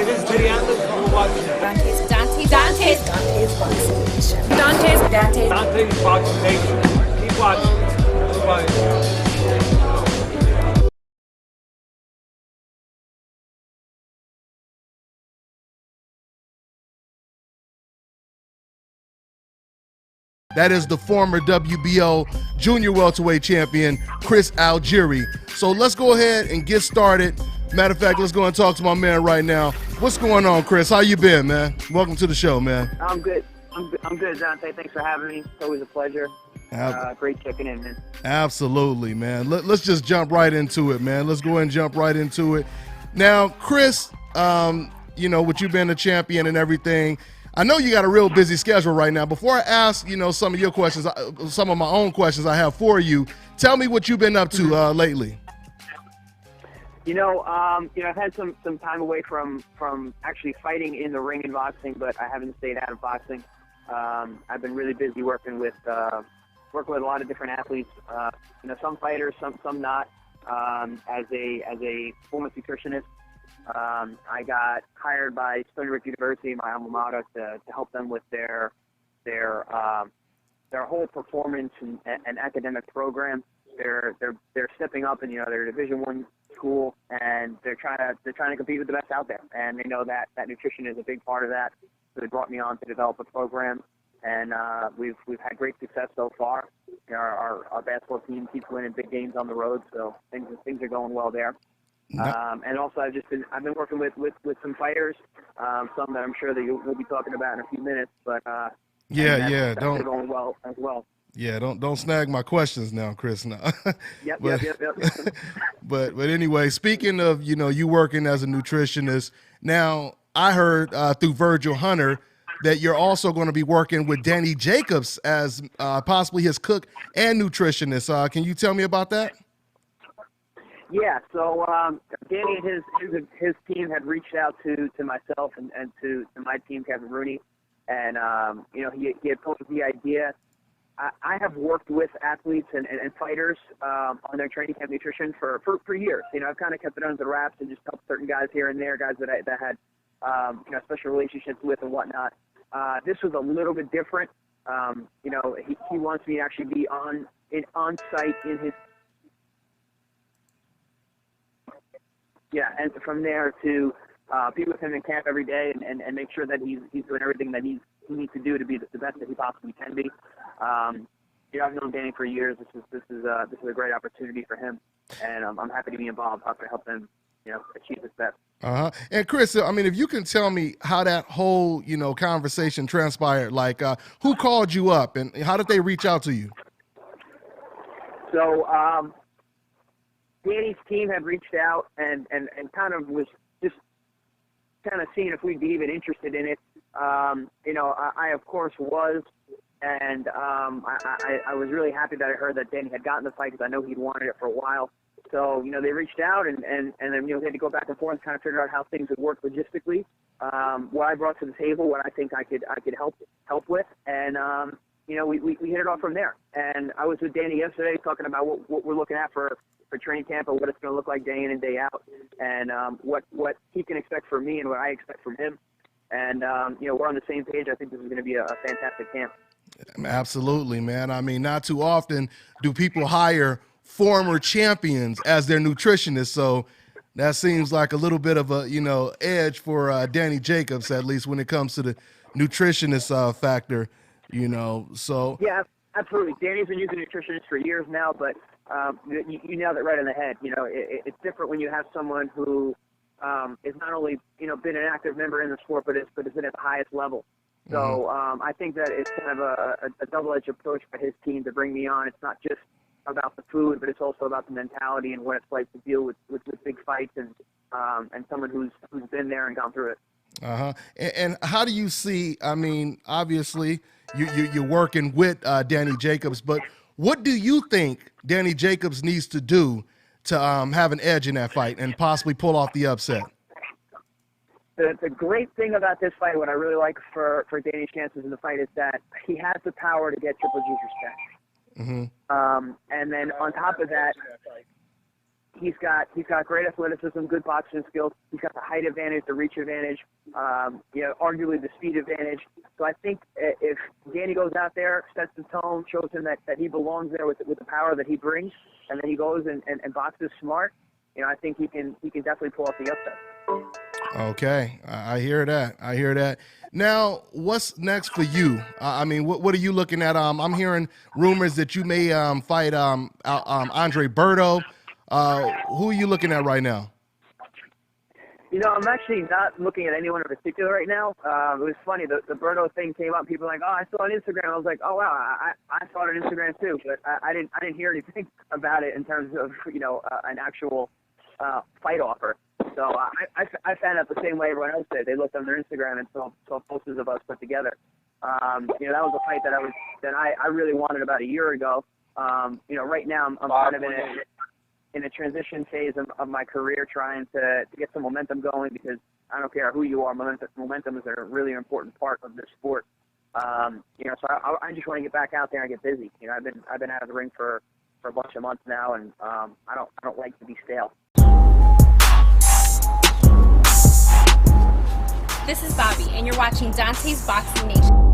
It is the anthem you watch. Dante's Boxing Nation. Keep watching. Keep watching. That is the former WBO junior welterweight champion, Chris ALGIERI. So let's go ahead and get started. Matter of fact, let's go and talk to my man right now. What's going on, Chris? How you been, man? Welcome to the show, man. I'm good. I'm good, Dante. Thanks for having me. It's always a pleasure. Great checking in, man. Absolutely, man. Let's just jump right into it, man. Let's go ahead and jump right into it. Now, Chris, you know, with you being a champion and everything, I know you got a real busy schedule right now. Before I ask, you know, some of your questions, some of my own questions I have for you, tell me what you've been up to lately. I've had some time away from actually fighting in the ring in boxing, but I haven't stayed out of boxing. I've been really busy working with a lot of different athletes. Some fighters, some not. As a performance nutritionist, I got hired by Stony Brook University, my alma mater, to help them with their whole performance and academic program. They're stepping up, and they're a Division I school, and they're trying to compete with the best out there, and they know that nutrition is a big part of that. So they brought me on to develop a program, and we've had great success so far. Our basketball team keeps winning big games on the road, so things are going well there. And also I've been working with some fighters, some that I'm sure that we'll be talking about in a few minutes, but that's going well as well. Yeah, don't snag my questions now, Chris. No. Yep. But anyway, speaking of you working as a nutritionist, now I heard through Virgil Hunter that you're also going to be working with Danny Jacobs as possibly his cook and nutritionist. Can you tell me about that? Yeah, so Danny and his team had reached out to myself and to my team, Kevin Rooney, and he had posed the idea. I have worked with athletes and fighters on their training camp nutrition for years. I've kind of kept it under the wraps and just helped certain guys here and there, guys that had special relationships with and whatnot. This was a little bit different. He wants me to actually be on site in his. Yeah, and from there to be with him in camp every day and make sure that he's doing everything that he needs to do to be the best that he possibly can be. I've known Danny for years. This is a great opportunity for him, and I'm happy to be involved, to help him, achieve his best. And Chris, I mean, if you can tell me how that whole conversation transpired, like who called you up and how did they reach out to you? So Danny's team had reached out and kind of was just kind of seeing if we'd be even interested in it. I of course was, and I was really happy that I heard that Danny had gotten the fight because I know he'd wanted it for a while. So they reached out and then they had to go back and forth and kind of figure out how things would work logistically, what I brought to the table, what I think I could help with, and we hit it off from there. And I was with Danny yesterday talking about what we're looking at for training camp and what it's going to look like day in and day out, and what he can expect from me and what I expect from him. And we're on the same page. I think this is going to be a fantastic camp. Absolutely, man. I mean, not too often do people hire former champions as their nutritionist, so that seems like a little bit of a edge for Danny Jacobs, at least when it comes to the nutritionist factor. So yeah, absolutely. Danny's been using a nutritionist for years now, but you nailed it right on the head. It's different when you have someone who is not only been an active member in the sport, but has been at the highest level. So I think that it's kind of a double-edged approach by his team to bring me on. It's not just about the food, but it's also about the mentality and what it's like to deal with big fights and someone who's been there and gone through it. And how do you see? I mean, obviously you're working with Danny Jacobs, but what do you think Danny Jacobs needs to do to have an edge in that fight and possibly pull off the upset? The great thing about this fight, what I really like for Danny's chances in the fight, is that he has the power to get Triple G's respect. And then on top of that, he's got great athleticism, good boxing skills. He's got the height advantage, the reach advantage, arguably the speed advantage. So I think if Danny goes out there, sets the tone, shows him that he belongs there with the power that he brings, and then he goes and boxes smart, I think he can definitely pull off the upset. Okay, I hear that. I hear that. Now, what's next for you? I mean, what are you looking at? I'm hearing rumors that you may fight Andre Berto. Who are you looking at right now? I'm actually not looking at anyone in particular right now. It was funny. The Berto thing came up. People were like, oh, I saw it on Instagram. I was like, oh, wow, I saw it on Instagram too. But I didn't hear anything about it in terms of, an actual fight offer. So I found out the same way everyone else did. They looked on their Instagram and saw posters of us put together. That was a fight that I really wanted about a year ago. Right now I'm kind of in a transition phase of my career, trying to get some momentum going, because I don't care who you are, momentum is a really important part of this sport. So I just want to get back out there and get busy. I've been out of the ring for a bunch of months now, and I don't like to be stale. This is Bobby, and you're watching Dante's Boxing Nation.